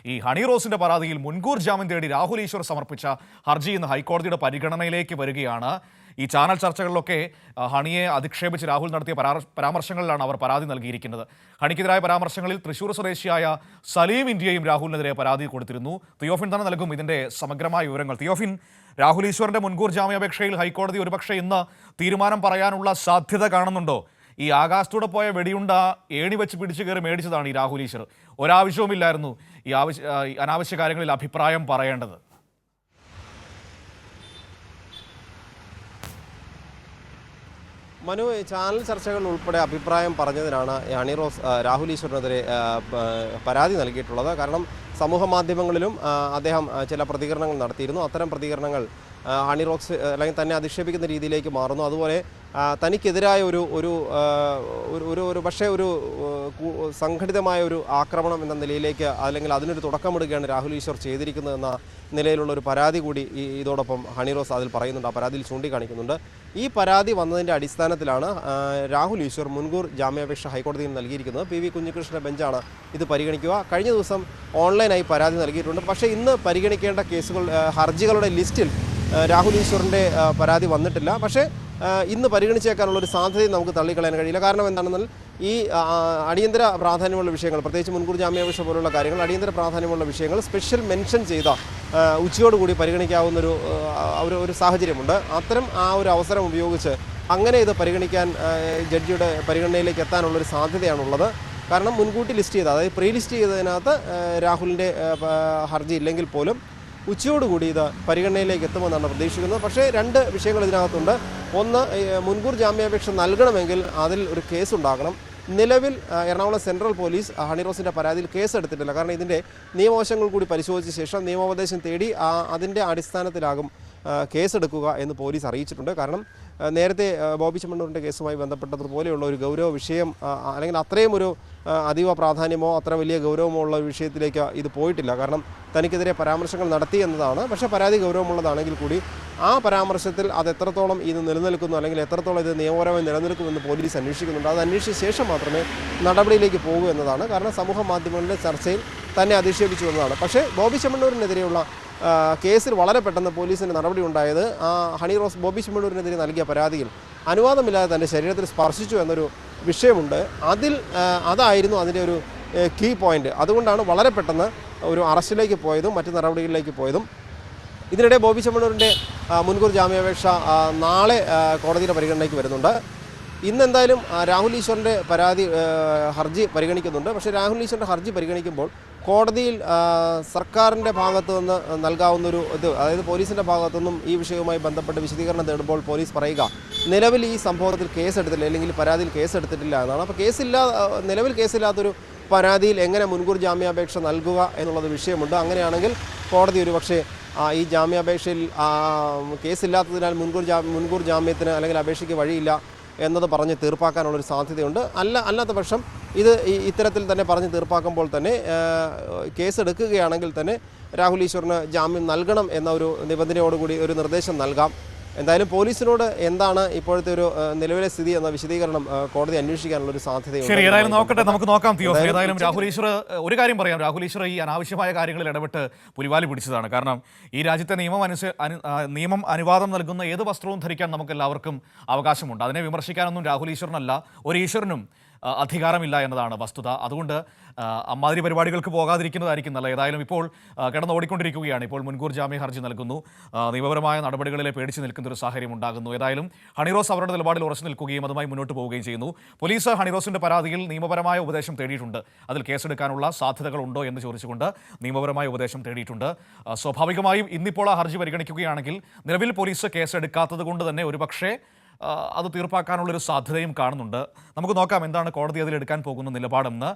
ഈ ഹണി റോസിന്റെ പരാതിയിൽ മുൻകൂർ ജാമ്യം തേടി രാഹുൽ ഈശ്വർ സമർപ്പിച്ച ഹർജി ഇന്ന് ഹൈക്കോടതിയുടെ പരിഗണനയിലേക്ക് വരികയാണ്. ഈ ചാനൽ ചർച്ചകളിലൊക്കെ ഹണിയെ അധിക്ഷേപിച്ച് രാഹുൽ നടത്തിയ പരാമർശങ്ങളിലാണ് അവർ പരാതി നൽകിയിരിക്കുന്നത്. ഹണിക്കെതിരായ പരാമർശങ്ങളിൽ തൃശൂർ സ്വദേശിയായ സലീം ഇന്ത്യയും രാഹുലിനെതിരെ പരാതി കൊടുത്തിരുന്നു. തിയോഫിൻ തന്നെ നൽകും ഇതിന്റെ സമഗ്രമായ വിവരങ്ങൾ. തിയോഫിൻ, രാഹുൽ ഈശ്വറിന്റെ മുൻകൂർ ജാമ്യാപേക്ഷയിൽ ഹൈക്കോടതി ഒരുപക്ഷെ ഇന്ന് തീരുമാനം പറയാനുള്ള സാധ്യത കാണുന്നുണ്ടോ? ഈ ആകാശത്തൂടെ പോയ വെടിയുണ്ട ഏണി വെച്ച് പിടിച്ചു കയറി മേടിച്ചതാണ് ഈ രാഹുൽ ഈശ്വർ. ഒരാവശ്യവുമില്ലായിരുന്നു ഈ അനാവശ്യ കാര്യങ്ങളിൽ അഭിപ്രായം പറയേണ്ടത്. മനു, ചാനൽ ചർച്ചകൾ ഉൾപ്പെടെ അഭിപ്രായം പറഞ്ഞതിനാണ് ഹണി റോസ് രാഹുൽ ഈശ്വറിനെതിരെ പരാതി നൽകിയിട്ടുള്ളത്. കാരണം സമൂഹ മാധ്യമങ്ങളിലും അദ്ദേഹം ചില പ്രതികരണങ്ങൾ നടത്തിയിരുന്നു. അത്തരം പ്രതികരണങ്ങൾ ഹണി റോസ് അല്ലെങ്കിൽ തന്നെ അധിക്ഷേപിക്കുന്ന രീതിയിലേക്ക് മാറുന്നു. അതുപോലെ തനിക്കെതിരായ പക്ഷേ ഒരു സംഘടിതമായ ഒരു ആക്രമണം എന്ന നിലയിലേക്ക് അല്ലെങ്കിൽ അതിനൊരു തുടക്കമിടുകയാണ് രാഹുൽ ഈശ്വർ ചെയ്തിരിക്കുന്നതെന്ന നിലയിലുള്ള ഒരു പരാതി കൂടി ഇതോടൊപ്പം ഹണി റോസ് അതിൽ പറയുന്നുണ്ട്, ആ പരാതിയിൽ ചൂണ്ടിക്കാണിക്കുന്നുണ്ട്. ഈ പരാതി വന്നതിൻ്റെ അടിസ്ഥാനത്തിലാണ് രാഹുൽ ഈശ്വർ മുൻകൂർ ജാമ്യാപേക്ഷ ഹൈക്കോടതിയിൽ നൽകിയിരിക്കുന്നത്. പി വി കുഞ്ഞികൃഷ്ണൻ്റെ ബെഞ്ചാണ് ഇത് പരിഗണിക്കുക. കഴിഞ്ഞ ദിവസം ഓൺലൈനായി പരാതി നൽകിയിട്ടുണ്ട്. പക്ഷേ ഇന്ന് പരിഗണിക്കേണ്ട ഹർജികളുടെ ലിസ്റ്റിൽ രാഹുൽ ഈശ്വറിൻ്റെ പരാതി വന്നിട്ടില്ല. പക്ഷേ ഇന്ന് പരിഗണിച്ചേക്കാനുള്ളൊരു സാധ്യതയും നമുക്ക് തള്ളിക്കളയാൻ കഴിയില്ല. കാരണം എന്താണെന്നാൽ ഈ അടിയന്തര പ്രാധാന്യമുള്ള വിഷയങ്ങൾ, പ്രത്യേകിച്ച് മുൻകൂർ ജാമ്യാപേക്ഷ പോലുള്ള കാര്യങ്ങൾ, അടിയന്തര പ്രാധാന്യമുള്ള വിഷയങ്ങൾ സ്പെഷ്യൽ മെൻഷൻ ചെയ്ത ഉച്ചയോടുകൂടി പരിഗണിക്കാവുന്നൊരു ഒരു സാഹചര്യമുണ്ട്. അത്തരം ഒരു അവസരം ഉപയോഗിച്ച് അങ്ങനെ ഇത് പരിഗണിക്കാൻ ജഡ്ജിയുടെ പരിഗണനയിലേക്ക് എത്താനുള്ളൊരു സാധ്യതയാണുള്ളത്. കാരണം മുൻകൂട്ടി ലിസ്റ്റ് ചെയ്ത, അതായത് പ്രീ ലിസ്റ്റ് ചെയ്തതിനകത്ത് രാഹുലിൻ്റെ ഹർജി ഇല്ലെങ്കിൽ പോലും ഉച്ചയോടുകൂടി ഇത് പരിഗണനയിലേക്ക് എത്തുമെന്നാണ് പ്രതീക്ഷിക്കുന്നത്. പക്ഷേ രണ്ട് വിഷയങ്ങൾ ഇതിനകത്തുണ്ട്. ഒന്ന്, മുൻകൂർ ജാമ്യാപേക്ഷ നൽകണമെങ്കിൽ അതിൽ ഒരു കേസുണ്ടാകണം. നിലവിൽ എറണാകുളം സെൻട്രൽ പോലീസ് ഹണി റോസിൻ്റെ പരാതിയിൽ കേസെടുത്തിട്ടില്ല. കാരണം ഇതിൻ്റെ നിയമവശങ്ങൾ കൂടി പരിശോധിച്ച ശേഷം നിയമോപദേശം തേടി അതിൻ്റെ അടിസ്ഥാനത്തിലാകും കേസെടുക്കുക എന്ന് പോലീസ് അറിയിച്ചിട്ടുണ്ട്. കാരണം നേരത്തെ ബോബി ചെമ്മണ്ണൂരിൻ്റെ കേസുമായി ബന്ധപ്പെട്ടതുപോലെയുള്ള ഒരു ഗൗരവ വിഷയം അല്ലെങ്കിൽ അത്രയും ഒരു അതീവ പ്രാധാന്യമോ അത്ര വലിയ ഗൗരവമോ ഉള്ള വിഷയത്തിലേക്ക് ഇത് പോയിട്ടില്ല. കാരണം തനിക്കെതിരെ പരാമർശങ്ങൾ നടത്തി എന്നതാണ്. പക്ഷേ പരാതി ഗൗരവമുള്ളതാണെങ്കിൽ കൂടി ആ പരാമർശത്തിൽ അത് എത്രത്തോളം ഇത് നിലനിൽക്കുന്നു അല്ലെങ്കിൽ എത്രത്തോളം ഇത് നിയമപരമായി നിലനിൽക്കുമെന്ന് പോലീസ് അന്വേഷിക്കുന്നുണ്ട്. അത് അന്വേഷിച്ച ശേഷം മാത്രമേ നടപടിയിലേക്ക് പോകൂ എന്നതാണ്. കാരണം സമൂഹ മാധ്യമങ്ങളുടെ ചർച്ചയിൽ തന്നെ അധിക്ഷേപിച്ചു എന്നതാണ്. പക്ഷേ ബോബി ചെമ്മണ്ണൂരിനെതിരെയുള്ള കേസിൽ വളരെ പെട്ടെന്ന് പോലീസിൻ്റെ നടപടി ഉണ്ടായത് ഹണി റോസ് ബോബി ചെമ്മണ്ണൂരിനെതിരെ നൽകിയ പരാതിയിൽ അനുവാദമില്ലാതെ തൻ്റെ ശരീരത്തിൽ സ്പർശിച്ചു എന്നൊരു വിഷയമുണ്ട്. അതായിരുന്നു അതിൻ്റെ ഒരു കീ പോയിന്റ്. അതുകൊണ്ടാണ് വളരെ പെട്ടെന്ന് ഒരു അറസ്റ്റിലേക്ക് പോയതും മറ്റ് നടപടികളിലേക്ക് പോയതും. ഇതിനിടെ ബോബി ചെമ്മണ്ണൂരിൻ്റെ മുൻകൂർ ജാമ്യാപേക്ഷ നാളെ കോടതിയുടെ പരിഗണനയ്ക്ക് വരുന്നുണ്ട്. ഇന്നെന്തായാലും രാഹുൽ ഈശ്വറിൻ്റെ ഹർജി പരിഗണിക്കുന്നുണ്ട്. പക്ഷേ രാഹുൽ ഈശ്വറിൻ്റെ ഹർജി പരിഗണിക്കുമ്പോൾ കോടതിയിൽ സർക്കാരിൻ്റെ ഭാഗത്തു നിന്ന് നൽകാവുന്നൊരു അതായത് പോലീസിൻ്റെ ഭാഗത്തുനിന്നും ഈ വിഷയവുമായി ബന്ധപ്പെട്ട് വിശദീകരണം തേടുമ്പോൾ പോലീസ് പറയുക നിലവിൽ ഈ സംഭവത്തിൽ കേസെടുത്തില്ല അല്ലെങ്കിൽ പരാതിയിൽ കേസെടുത്തിട്ടില്ല എന്നാണ്. അപ്പോൾ നിലവിൽ കേസില്ലാത്തൊരു പരാതിയിൽ എങ്ങനെ മുൻകൂർ ജാമ്യാപേക്ഷ നൽകുക എന്നുള്ളത് വിഷയമുണ്ട്. അങ്ങനെയാണെങ്കിൽ കോടതി ഒരുപക്ഷെ ഈ ജാമ്യാപേക്ഷയിൽ കേസില്ലാത്തതിനാൽ മുൻകൂർ ജാമ്യത്തിന് അല്ലെങ്കിൽ അപേക്ഷയ്ക്ക് വഴിയില്ല എന്നത് പറഞ്ഞ് തീർപ്പാക്കാനുള്ളൊരു സാധ്യതയുണ്ട്. അല്ലാത്ത പക്ഷം ഇത്തരത്തിൽ തന്നെ പറഞ്ഞ് തീർപ്പാക്കുമ്പോൾ തന്നെ കേസെടുക്കുകയാണെങ്കിൽ തന്നെ രാഹുൽ ഈശ്വറിന് ജാമ്യം നൽകണം എന്ന ഒരു നിബന്ധനയോടുകൂടി ഒരു നിർദ്ദേശം നൽകാം. എന്തായാലും പോലീസിനോട് എന്താണ് ഇപ്പോഴത്തെ ഒരു നിലവിലെ സ്ഥിതി എന്ന വിശദീകരണം കോടതി അന്വേഷിക്കാനുള്ള ഒരു സാധ്യതയുണ്ട്. ശരി, ഏതായാലും നോക്കട്ടെ, നമുക്ക് നോക്കാം. ഏതായാലും രാഹുൽ ഈശ്വർ, ഒരു കാര്യം പറയാം, രാഹുൽ ഈശ്വർ ഈ അനാവശ്യമായ കാര്യങ്ങളിൽ ഇടപെട്ട് പുലിവാലി പിടിച്ചതാണ്. കാരണം ഈ രാജ്യത്തെ നിയമം അനുവാദം നൽകുന്ന ഏത് വസ്ത്രവും ധരിക്കാൻ നമുക്ക് എല്ലാവർക്കും അവകാശമുണ്ട്. അതിനെ വിമർശിക്കാനൊന്നും രാഹുൽ ഈശ്വറിനല്ല, ഒരു ഈശ്വരനും അധികാരമില്ല എന്നതാണ് വസ്തുത. അതുകൊണ്ട് അമ്മാതിരി പരിപാടികൾക്ക് പോകാതിരിക്കുന്നതായിരിക്കും നല്ലത്. ഏതായാലും ഇപ്പോൾ കിടന്നോടിക്കൊണ്ടിരിക്കുകയാണ്. ഇപ്പോൾ മുൻകൂർ ജാമ്യ ഹർജി നൽകുന്നു. നിയമപരമായ നടപടികളിലെ പേടിച്ച് നിൽക്കുന്ന ഒരു സാഹചര്യം ഉണ്ടാകുന്നു. ഏതായാലും ഹണി റോസ് അവരുടെ നിലപാടിൽ ഉറച്ചു നിൽക്കുകയും അതുമായി മുന്നോട്ട് പോവുകയും ചെയ്യുന്നു. പോലീസ് ഹണി റോസിന്റെ പരാതിയിൽ നിയമപരമായ ഉപദേശം തേടിയിട്ടുണ്ട്. അതിൽ കേസെടുക്കാനുള്ള സാധ്യതകളുണ്ടോ എന്ന് ചോദിച്ചുകൊണ്ട് നിയമപരമായ ഉപദേശം തേടിയിട്ടുണ്ട്. സ്വാഭാവികമായും ഇന്നിപ്പോൾ ആ ഹർജി പരിഗണിക്കുകയാണെങ്കിൽ നിലവിൽ പോലീസ് കേസെടുക്കാത്തത് കൊണ്ട് തന്നെ ഒരുപക്ഷേ അത് തീർപ്പാക്കാനുള്ളൊരു സാധ്യതയും കാണുന്നുണ്ട്. നമുക്ക് നോക്കാം എന്താണ് കോടതി അതിലെടുക്കാൻ പോകുന്ന നിലപാടെന്ന്.